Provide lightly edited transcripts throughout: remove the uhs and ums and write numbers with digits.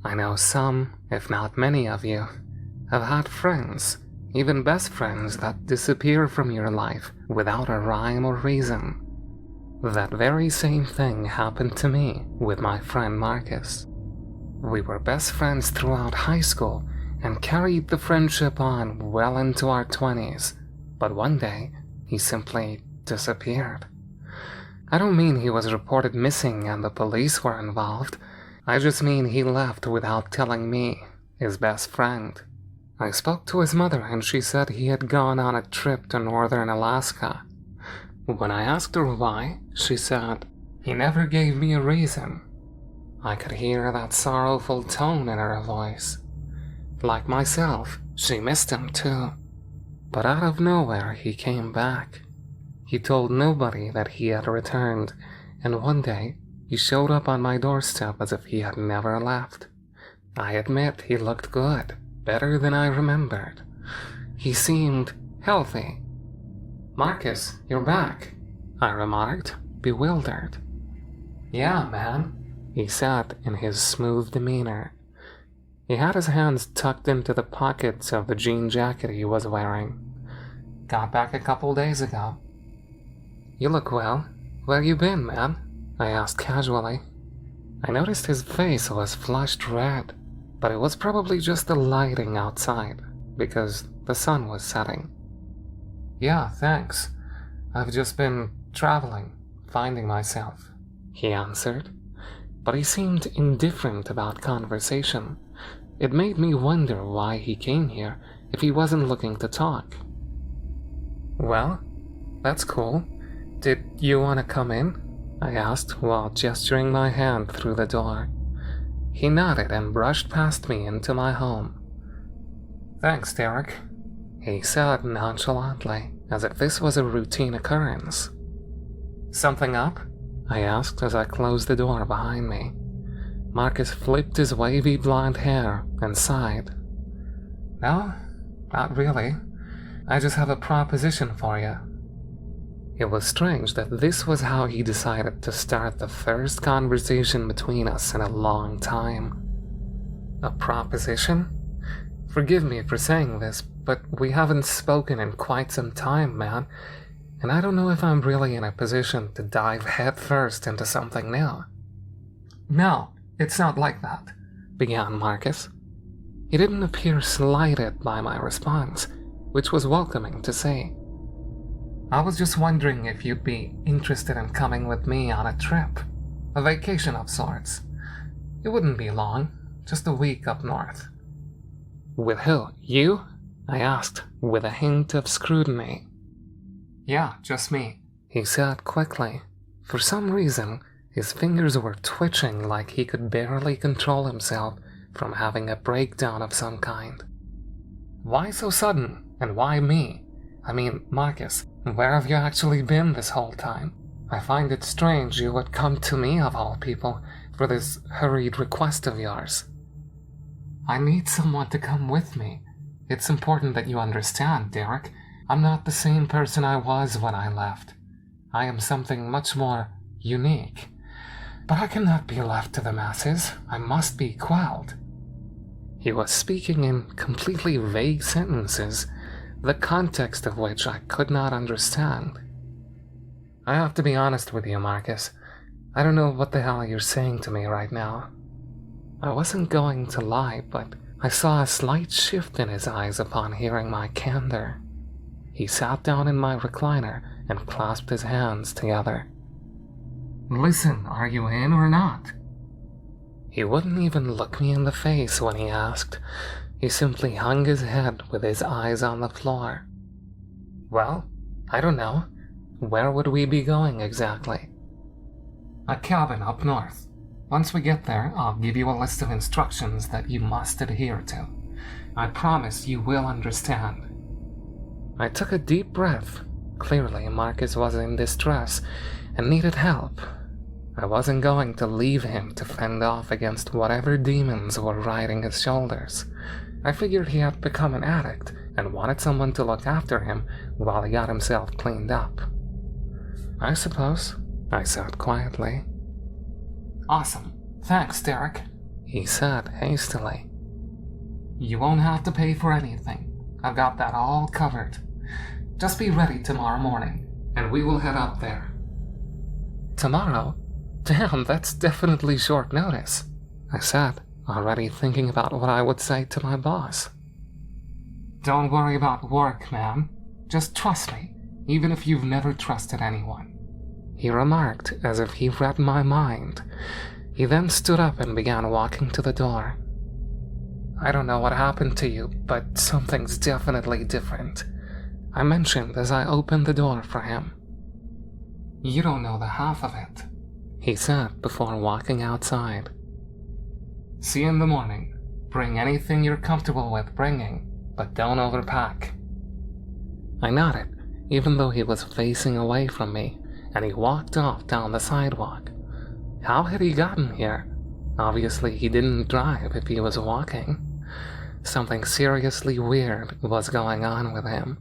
I know some, if not many of you, have had friends, even best friends, that disappear from your life without a rhyme or reason. That very same thing happened to me with my friend Marcus. We were best friends throughout high school and carried the friendship on well into our 20s, but one day he simply disappeared. I don't mean he was reported missing and the police were involved. I just mean he left without telling me, his best friend. I spoke to his mother and she said he had gone on a trip to northern Alaska. When I asked her why, she said, "He never gave me a reason." I could hear that sorrowful tone in her voice. Like myself, she missed him too. But out of nowhere, he came back. He told nobody that he had returned, and one day, he showed up on my doorstep as if he had never left. I admit he looked good, better than I remembered. He seemed healthy. "Marcus, you're back," I remarked, bewildered. "Yeah, man," he said in his smooth demeanor. He had his hands tucked into the pockets of the jean jacket he was wearing. "Got back a couple days ago." "You look well. Where you been, man?" I asked casually. I noticed his face was flushed red, but it was probably just the lighting outside, because the sun was setting. "Yeah, thanks. I've just been traveling, finding myself," he answered, but he seemed indifferent about conversation. It made me wonder why he came here if he wasn't looking to talk. "Well, that's cool. Did you want to come in?" I asked while gesturing my hand through the door. He nodded and brushed past me into my home. "Thanks, Derek," he said nonchalantly, as if this was a routine occurrence. "Something up?" I asked as I closed the door behind me. Marcus flipped his wavy blonde hair and sighed. "No, not really. I just have a proposition for you." It was strange that this was how he decided to start the first conversation between us in a long time. A proposition? Forgive me for saying this, but we haven't spoken in quite some time, man, and I don't know if I'm really in a position to dive headfirst into something new. "No, it's not like that," began Marcus. He didn't appear slighted by my response, which was welcoming to see. "I was just wondering if you'd be interested in coming with me on a trip, a vacation of sorts. It wouldn't be long, just a week up north." "With who? You?" I asked, with a hint of scrutiny. "Yeah, just me," he said quickly. For some reason, his fingers were twitching like he could barely control himself from having a breakdown of some kind. "Why so sudden, and why me? I mean, Marcus, where have you actually been this whole time? I find it strange you would come to me, of all people, for this hurried request of yours." "I need someone to come with me. It's important that you understand, Derek. I'm not the same person I was when I left. I am something much more unique. But I cannot be left to the masses. I must be quelled." He was speaking in completely vague sentences, the context of which I could not understand. "I have to be honest with you, Marcus. I don't know what the hell you're saying to me right now." I wasn't going to lie, but I saw a slight shift in his eyes upon hearing my candor. He sat down in my recliner and clasped his hands together. "Listen, are you in or not?" He wouldn't even look me in the face when he asked. He simply hung his head with his eyes on the floor. "Well, I don't know. Where would we be going exactly?" "A cabin up north. Once we get there, I'll give you a list of instructions that you must adhere to. I promise you will understand." I took a deep breath. Clearly, Marcus was in distress and needed help. I wasn't going to leave him to fend off against whatever demons were riding his shoulders. I figured he had become an addict and wanted someone to look after him while he got himself cleaned up. "I suppose," I said quietly. "Awesome. Thanks, Derek," he said hastily. "You won't have to pay for anything. I've got that all covered. Just be ready tomorrow morning, and we will head up there." "Tomorrow? Damn, that's definitely short notice," I said, already thinking about what I would say to my boss. "Don't worry about work, man. Just trust me, even if you've never trusted anyone," he remarked as if he read my mind. He then stood up and began walking to the door. "I don't know what happened to you, but something's definitely different," I mentioned as I opened the door for him. "You don't know the half of it," he said before walking outside. "See you in the morning. Bring anything you're comfortable with bringing, but don't overpack." I nodded, even though he was facing away from me, and he walked off down the sidewalk. How had he gotten here? Obviously, he didn't drive if he was walking. Something seriously weird was going on with him.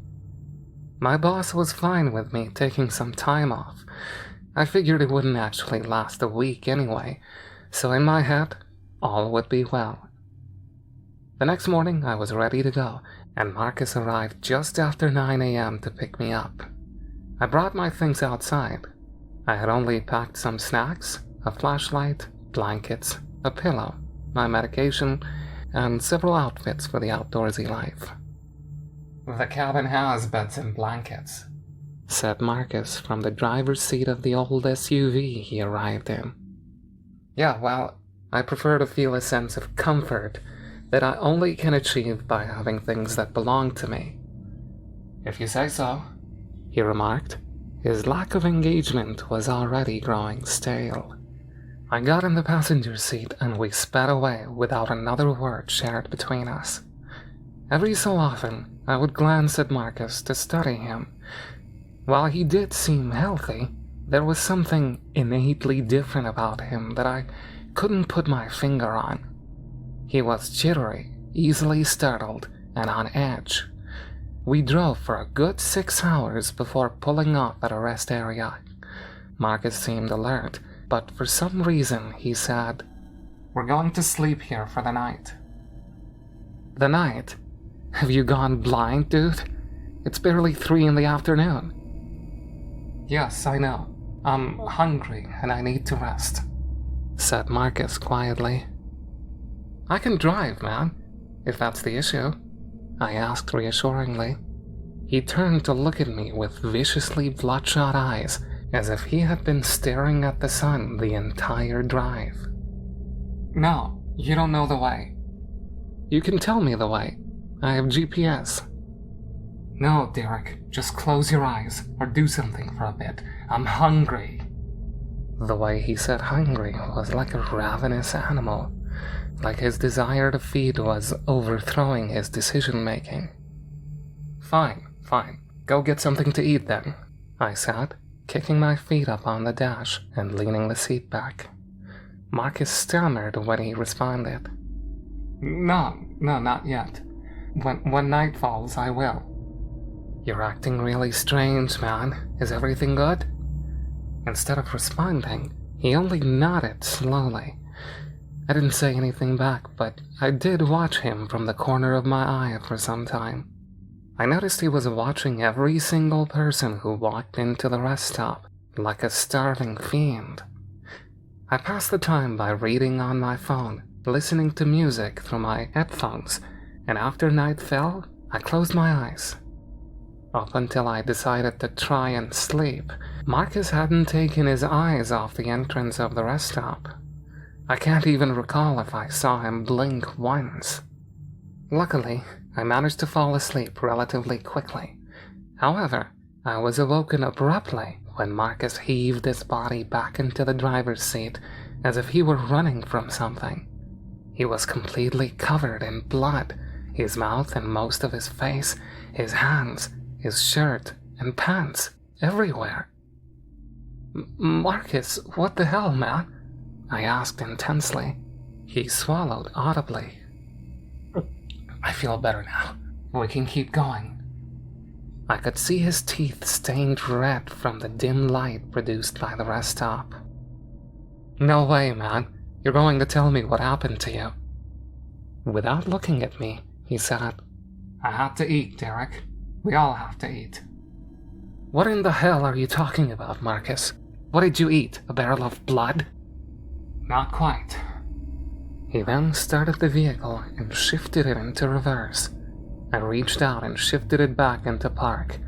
My boss was fine with me taking some time off. I figured it wouldn't actually last a week anyway, so in my head, all would be well. The next morning, I was ready to go, and Marcus arrived just after 9 a.m. to pick me up. I brought my things outside. I had only packed some snacks, a flashlight, blankets, a pillow, my medication, and several outfits for the outdoorsy life. "The cabin has beds and blankets," said Marcus from the driver's seat of the old SUV he arrived in. "Yeah, well, I prefer to feel a sense of comfort that I only can achieve by having things that belong to me." "If you say so," he remarked. His lack of engagement was already growing stale. I got in the passenger seat and we sped away without another word shared between us. Every so often, I would glance at Marcus to study him. While he did seem healthy, there was something innately different about him that I couldn't put my finger on. He was jittery, easily startled, and on edge. We drove for a good 6 hours before pulling off at a rest area. Marcus seemed alert, but for some reason he said, "We're going to sleep here for the night." "The night? Have you gone blind, dude? It's barely 3 in the afternoon." "Yes, I know. I'm hungry and I need to rest," said Marcus quietly. "I can drive, man, if that's the issue," I asked reassuringly. He turned to look at me with viciously bloodshot eyes, as if he had been staring at the sun the entire drive. "No, you don't know the way." "You can tell me the way. I have GPS." "No, Derek, just close your eyes or do something for a bit. I'm hungry." The way he said hungry was like a ravenous animal, like his desire to feed was overthrowing his decision-making. Fine. Go get something to eat then," I said, kicking my feet up on the dash and leaning the seat back. Marcus stammered when he responded. No, not yet. When night falls, I will." "You're acting really strange, man. Is everything good?" Instead of responding, he only nodded slowly. I didn't say anything back, but I did watch him from the corner of my eye for some time. I noticed he was watching every single person who walked into the rest stop, like a starving fiend. I passed the time by reading on my phone, listening to music through my headphones, and after night fell, I closed my eyes. Up until I decided to try and sleep, Marcus hadn't taken his eyes off the entrance of the rest stop. I can't even recall if I saw him blink once. Luckily, I managed to fall asleep relatively quickly. However, I was awoken abruptly when Marcus heaved his body back into the driver's seat as if he were running from something. He was completely covered in blood, his mouth and most of his face, his hands, his shirt and pants, everywhere. "Marcus, what the hell, man?" I asked intensely. He swallowed audibly. "I feel better now. We can keep going." I could see his teeth stained red from the dim light produced by the rest stop. "No way, man. You're going to tell me what happened to you." Without looking at me, he said, "I had to eat, Derek. We all have to eat." "What in the hell are you talking about, Marcus? What did you eat? A barrel of blood?" "Not quite." He then started the vehicle and shifted it into reverse. I reached out and shifted it back into park.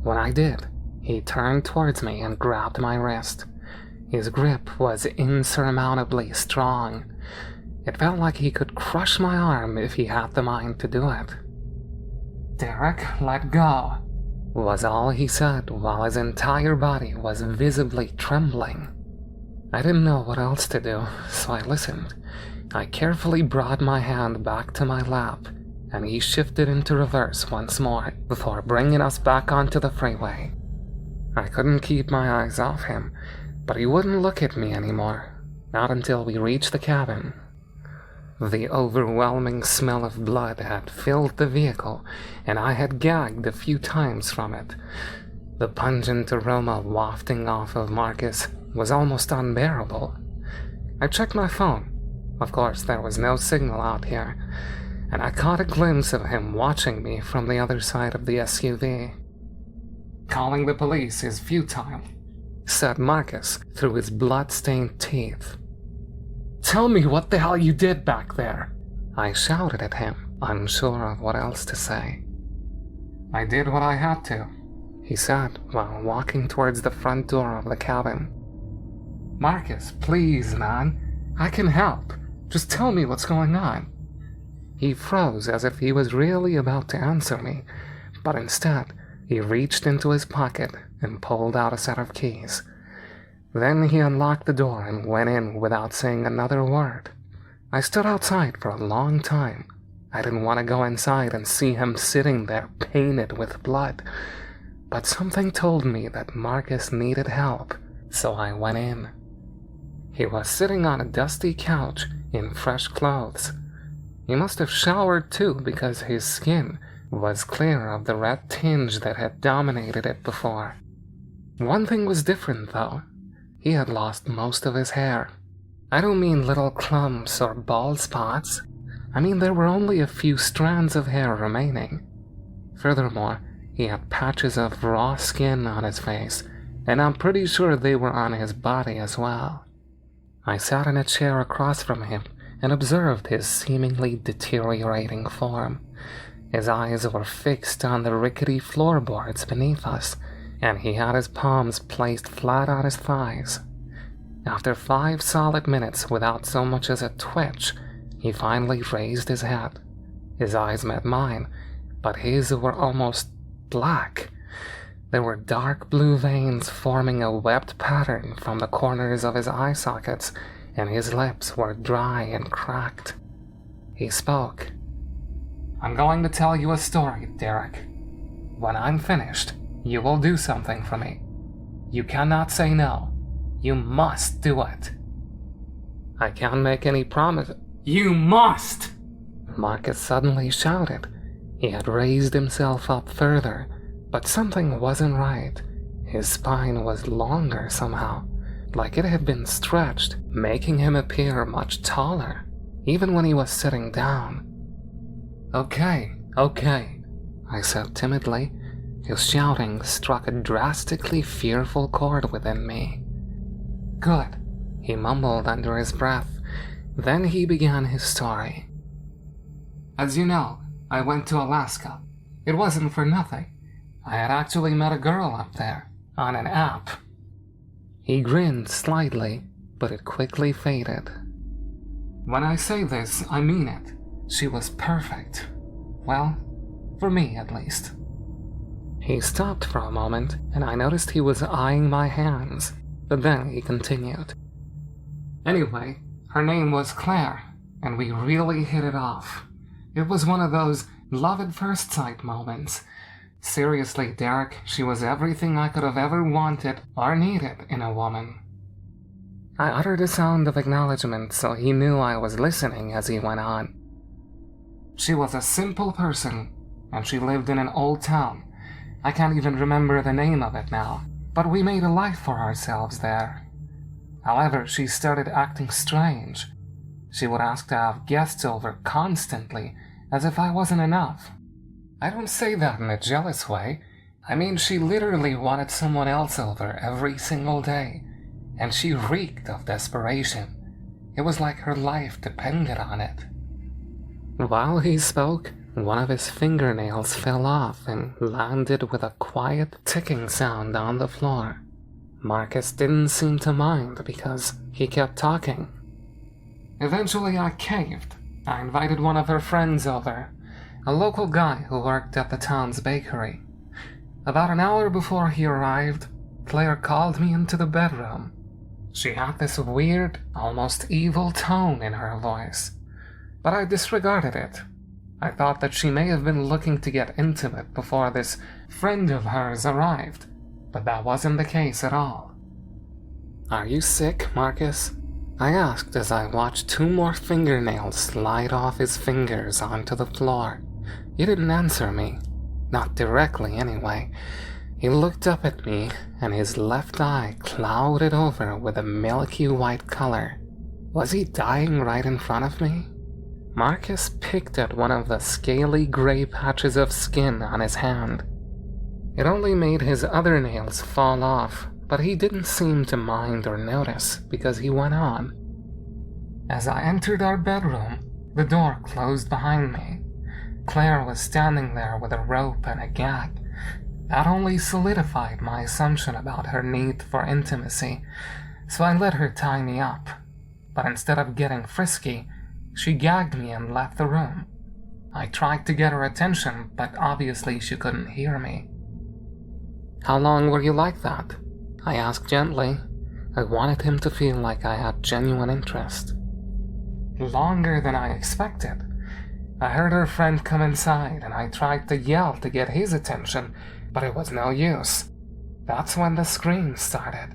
When I did, he turned towards me and grabbed my wrist. His grip was insurmountably strong. It felt like he could crush my arm if he had the mind to do it. "Derek, let go," was all he said while his entire body was visibly trembling. I didn't know what else to do, so I listened. I carefully brought my hand back to my lap, and he shifted into reverse once more before bringing us back onto the freeway. I couldn't keep my eyes off him, but he wouldn't look at me anymore, not until we reached the cabin. The overwhelming smell of blood had filled the vehicle, and I had gagged a few times from it. The pungent aroma wafting off of Marcus was almost unbearable. I checked my phone. Of course, there was no signal out here, and I caught a glimpse of him watching me from the other side of the SUV. "Calling the police is futile," said Marcus through his blood-stained teeth. "Tell me what the hell you did back there," I shouted at him, unsure of what else to say. "I did what I had to," he said while walking towards the front door of the cabin. "Marcus, please, man. I can help. Just tell me what's going on." He froze as if he was really about to answer me, but instead, he reached into his pocket and pulled out a set of keys. Then he unlocked the door and went in without saying another word. I stood outside for a long time. I didn't want to go inside and see him sitting there painted with blood, but something told me that Marcus needed help, so I went in. He was sitting on a dusty couch in fresh clothes. He must have showered too, because his skin was clear of the red tinge that had dominated it before. One thing was different, though. He had lost most of his hair. I don't mean little clumps or bald spots. I mean there were only a few strands of hair remaining. Furthermore, he had patches of raw skin on his face, and I'm pretty sure they were on his body as well. I sat in a chair across from him and observed his seemingly deteriorating form. His eyes were fixed on the rickety floorboards beneath us, and he had his palms placed flat on his thighs. After 5 solid minutes without so much as a twitch, he finally raised his head. His eyes met mine, but his were almost black. There were dark blue veins forming a webbed pattern from the corners of his eye sockets, and his lips were dry and cracked. He spoke. "I'm going to tell you a story, Derek. When I'm finished, you will do something for me. You cannot say no. You must do it." "I can't make any promise." "You must!" Marcus suddenly shouted. He had raised himself up further, but something wasn't right. His spine was longer somehow, like it had been stretched, making him appear much taller, even when he was sitting down. Okay, I said timidly. His shouting struck a drastically fearful chord within me. "Good," he mumbled under his breath. Then he began his story. "As you know, I went to Alaska. It wasn't for nothing. I had actually met a girl up there, on an app." He grinned slightly, but it quickly faded. "When I say this, I mean it. She was perfect. Well, for me at least." He stopped for a moment, and I noticed he was eyeing my hands, but then he continued. "Anyway, her name was Claire, and we really hit it off. It was one of those love at first sight moments. Seriously, Derek, she was everything I could have ever wanted or needed in a woman." I uttered a sound of acknowledgement, so he knew I was listening as he went on. "She was a simple person, and she lived in an old town. I can't even remember the name of it now, but we made a life for ourselves there. However, she started acting strange. She would ask to have guests over constantly, as if I wasn't enough. I don't say that in a jealous way. I mean, she literally wanted someone else over every single day, and she reeked of desperation. It was like her life depended on it. While he spoke, one of his fingernails fell off and landed with a quiet ticking sound on the floor. Marcus didn't seem to mind because he kept talking. Eventually I caved. I invited one of her friends over, a local guy who worked at the town's bakery. About an hour before he arrived, Claire called me into the bedroom. She had this weird, almost evil tone in her voice, but I disregarded it. I thought that she may have been looking to get intimate before this friend of hers arrived, but that wasn't the case at all. "Are you sick, Marcus?" I asked as I watched 2 more fingernails slide off his fingers onto the floor. He didn't answer me. Not directly, anyway. He looked up at me, and his left eye clouded over with a milky white color. Was he dying right in front of me? Marcus picked at one of the scaly gray patches of skin on his hand. It only made his other nails fall off, but he didn't seem to mind or notice because he went on. As I entered our bedroom, the door closed behind me. Claire was standing there with a rope and a gag. That only solidified my assumption about her need for intimacy, so I let her tie me up. But instead of getting frisky, she gagged me and left the room. I tried to get her attention, but obviously she couldn't hear me. "How long were you like that?" I asked gently. I wanted him to feel like I had genuine interest. "Longer than I expected. I heard her friend come inside and I tried to yell to get his attention, but it was no use. That's when the screams started.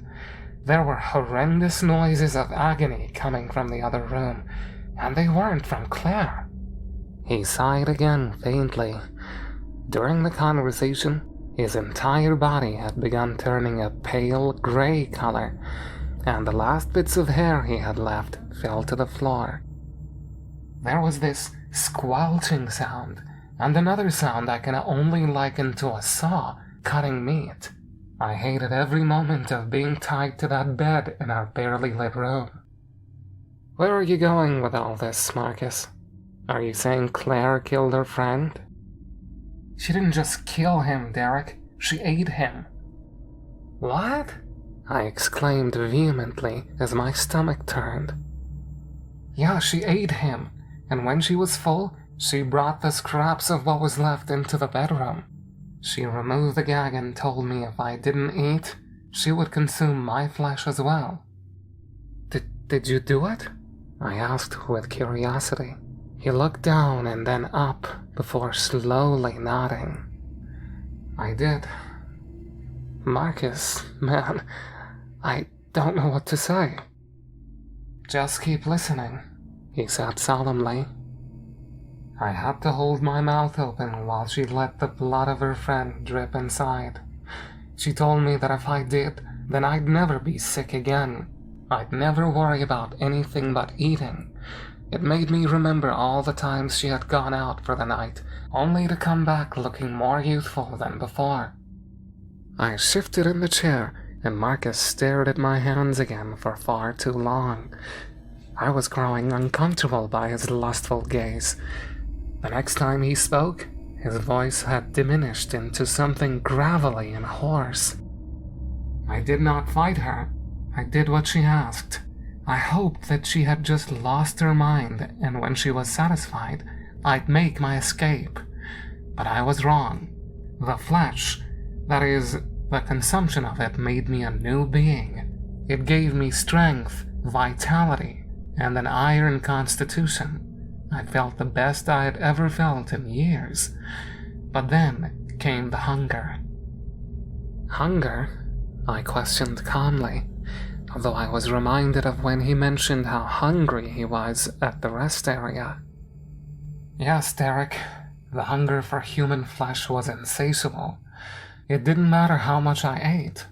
There were horrendous noises of agony coming from the other room, and they weren't from Claire." He sighed again faintly. During the conversation, his entire body had begun turning a pale gray color, and the last bits of hair he had left fell to the floor. There was this squelching sound, and another sound I can only liken to a saw cutting meat. I hated every moment of being tied to that bed in our barely lit room. "Where are you going with all this, Marcus? Are you saying Claire killed her friend?" "She didn't just kill him, Derek. She ate him." "What?" I exclaimed vehemently as my stomach turned. "Yeah, she ate him, and when she was full, she brought the scraps of what was left into the bedroom. She removed the gag and told me if I didn't eat, she would consume my flesh as well." Did you do it?" I asked with curiosity. He looked down and then up before slowly nodding. "I did." "Marcus, man, I don't know what to say." "Just keep listening," he said solemnly. I had to hold my mouth open while she let the blood of her friend drip inside. She told me that if I did, then I'd never be sick again. I'd never worry about anything but eating. It made me remember all the times she had gone out for the night, only to come back looking more youthful than before. I shifted in the chair, and Marcus stared at my hands again for far too long. I was growing uncomfortable by his lustful gaze. The next time he spoke, his voice had diminished into something gravelly and hoarse. "I did not fight her. I did what she asked. I hoped that she had just lost her mind, and when she was satisfied, I'd make my escape. But I was wrong. The flesh, that is, the consumption of it, made me a new being. It gave me strength, vitality, and an iron constitution. I felt the best I had ever felt in years. But then came the hunger." "Hunger?" I questioned calmly, although I was reminded of when he mentioned how hungry he was at the rest area. "Yes, Derek, the hunger for human flesh was insatiable. It didn't matter how much I ate.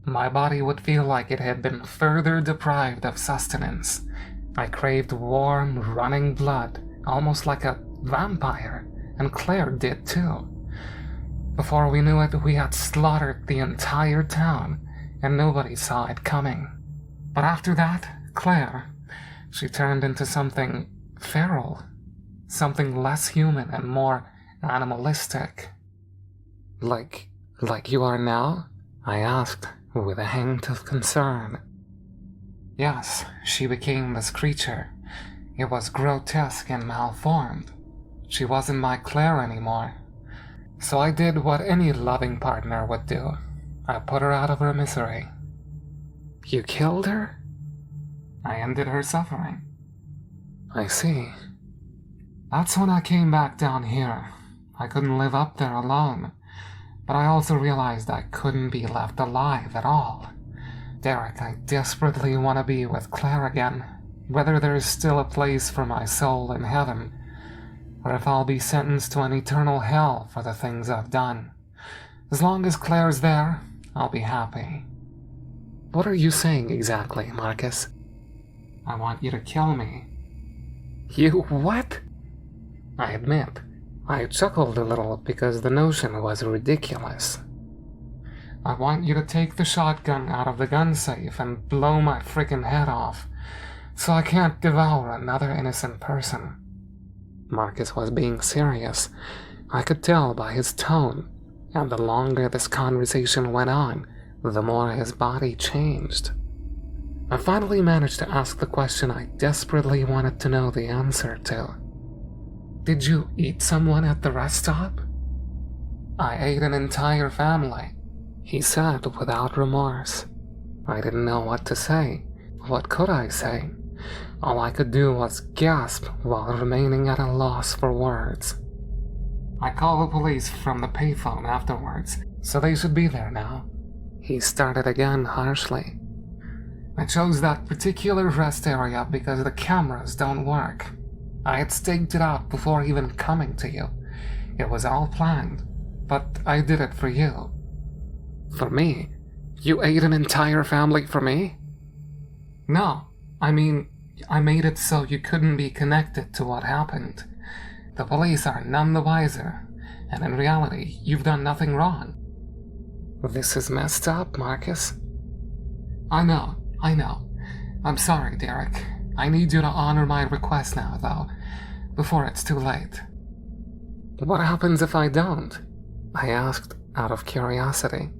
My body would feel like it had been further deprived of sustenance. I craved warm, running blood, almost like a vampire, and Claire did too. Before we knew it, we had slaughtered the entire town, and nobody saw it coming. But after that, Claire, she turned into something feral, something less human and more animalistic. Like you are now? I asked, with a hint of concern. Yes, she became this creature. It was grotesque and malformed. She wasn't my Claire anymore. So I did what any loving partner would do. I put her out of her misery. You killed her? I ended her suffering. I see. That's when I came back down here. I couldn't live up there alone. But I also realized I couldn't be left alive at all. Derek, I desperately want to be with Claire again, whether there is still a place for my soul in heaven, or if I'll be sentenced to an eternal hell for the things I've done. As long as Claire's there, I'll be happy. What are you saying exactly, Marcus? I want you to kill me. You what? I admit, I chuckled a little because the notion was ridiculous. I want you to take the shotgun out of the gun safe and blow my frickin' head off, so I can't devour another innocent person. Marcus was being serious. I could tell by his tone, and the longer this conversation went on, the more his body changed. I finally managed to ask the question I desperately wanted to know the answer to. Did you eat someone at the rest stop? I ate an entire family, he said without remorse. I didn't know what to say. What could I say? All I could do was gasp while remaining at a loss for words. I called the police from the payphone afterwards, so they should be there now. He started again harshly. I chose that particular rest area because the cameras don't work. I had staked it out before even coming to you. It was all planned, but I did it for you. For me? You ate an entire family for me? No, I mean, I made it so you couldn't be connected to what happened. The police are none the wiser, and in reality, you've done nothing wrong. This is messed up, Marcus. I know. I'm sorry, Derek. I need you to honor my request now, though, before it's too late. What happens if I don't? I asked out of curiosity.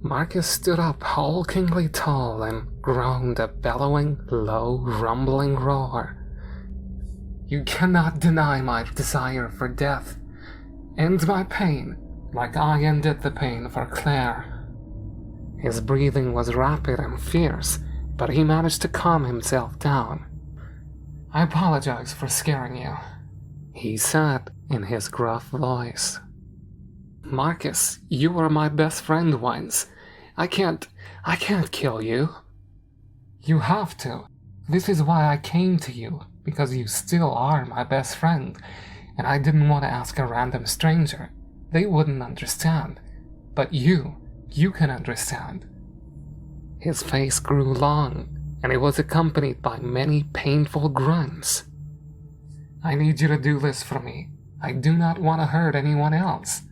Marcus stood up hulkingly tall and groaned a bellowing, low, rumbling roar. You cannot deny my desire for death. End my pain, like I ended the pain for Claire. His breathing was rapid and fierce, but he managed to calm himself down. I apologize for scaring you, he said in his gruff voice. Marcus, you were my best friend once. I can't kill you. You have to. This is why I came to you, because you still are my best friend, and I didn't want to ask a random stranger. They wouldn't understand. But you can understand. His face grew long, and it was accompanied by many painful grunts. I need you to do this for me. I do not want to hurt anyone else.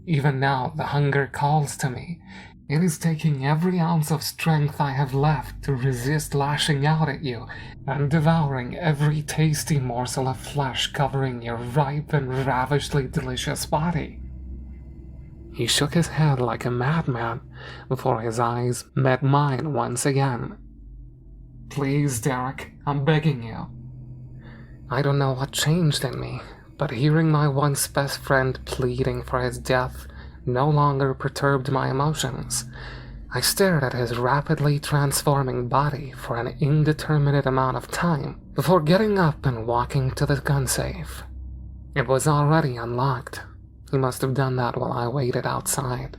Even now, the hunger calls to me. It is taking every ounce of strength I have left to resist lashing out at you and devouring every tasty morsel of flesh covering your ripe and ravishly delicious body. He shook his head like a madman before his eyes met mine once again. Please, Derek, I'm begging you. I don't know what changed in me, but hearing my once best friend pleading for his death no longer perturbed my emotions. I stared at his rapidly transforming body for an indeterminate amount of time before getting up and walking to the gun safe. It was already unlocked. He must have done that while I waited outside.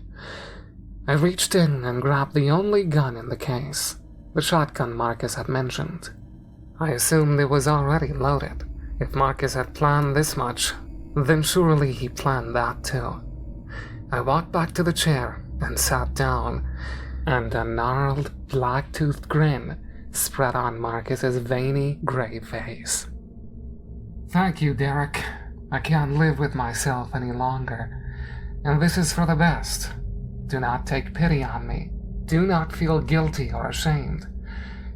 I reached in and grabbed the only gun in the case, the shotgun Marcus had mentioned. I assumed it was already loaded. If Marcus had planned this much, then surely he planned that too. I walked back to the chair and sat down. and a gnarled, black-toothed grin spread on Marcus's veiny, gray face. "Thank you, Derek. I can't live with myself any longer, and this is for the best. Do not take pity on me. Do not feel guilty or ashamed.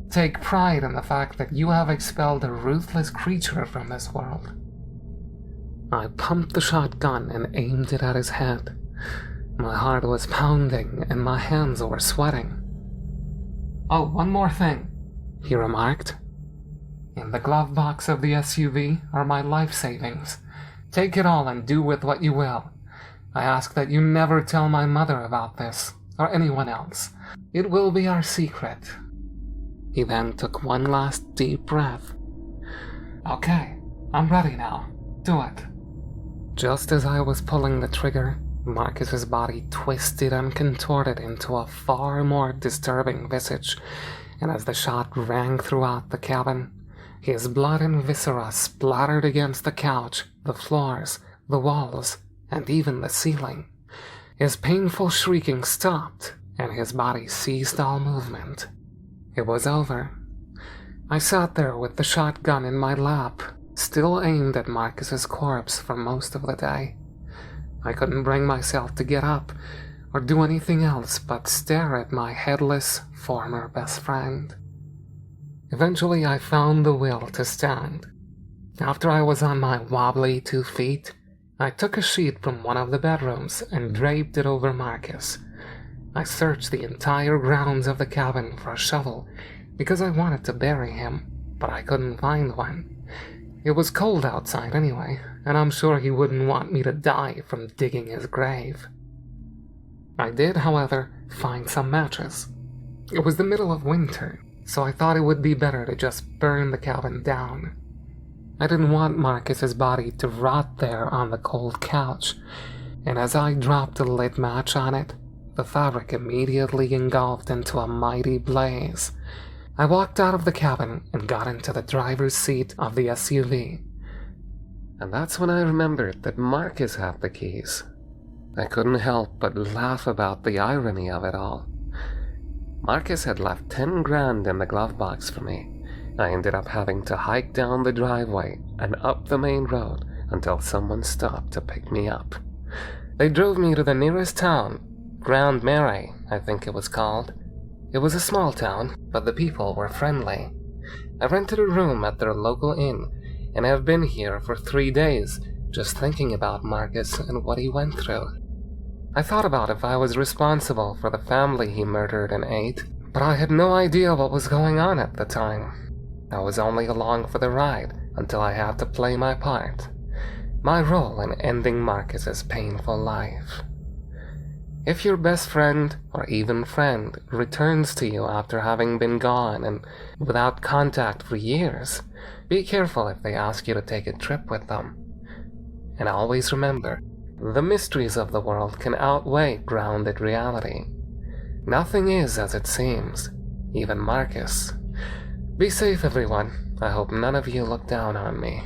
Take pride in the fact that you have expelled a ruthless creature from this world." I pumped the shotgun and aimed it at his head. My heart was pounding and my hands were sweating. "Oh, one more thing," he remarked. "In the glove box of the SUV are my life savings. Take it all and do with what you will. I ask that you never tell my mother about this, or anyone else. It will be our secret." He then took one last deep breath. "Okay, I'm ready now. Do it." Just as I was pulling the trigger, Marcus's body twisted and contorted into a far more disturbing visage, and as the shot rang throughout the cabin, his blood and viscera splattered against the couch, the floors, the walls, and even the ceiling. His painful shrieking stopped, and his body ceased all movement. It was over. I sat there with the shotgun in my lap, still aimed at Marcus's corpse for most of the day. I couldn't bring myself to get up or do anything else but stare at my headless former best friend. Eventually, I found the will to stand. After I was on my wobbly 2 feet, I took a sheet from one of the bedrooms and draped it over Marcus. I searched the entire grounds of the cabin for a shovel because I wanted to bury him, but I couldn't find one. It was cold outside anyway, and I'm sure he wouldn't want me to die from digging his grave. I did, however, find some matches. It was the middle of winter, so I thought it would be better to just burn the cabin down. I didn't want Marcus's body to rot there on the cold couch, and as I dropped a lit match on it, the fabric immediately engulfed into a mighty blaze. I walked out of the cabin and got into the driver's seat of the SUV. And that's when I remembered that Marcus had the keys. I couldn't help but laugh about the irony of it all. Marcus had left 10 grand in the glove box for me. I ended up having to hike down the driveway and up the main road until someone stopped to pick me up. They drove me to the nearest town, Grand Marais, I think it was called. It was a small town, but the people were friendly. I rented a room at their local inn, and have been here for 3 days, just thinking about Marcus and what he went through. I thought about if I was responsible for the family he murdered and ate, but I had no idea what was going on at the time. I was only along for the ride until I had to play my part, my role in ending Marcus's painful life. If your best friend, or even friend, returns to you after having been gone and without contact for years, be careful if they ask you to take a trip with them. And always remember, the mysteries of the world can outweigh grounded reality. Nothing is as it seems, even Marcus. Be safe, everyone. I hope none of you look down on me.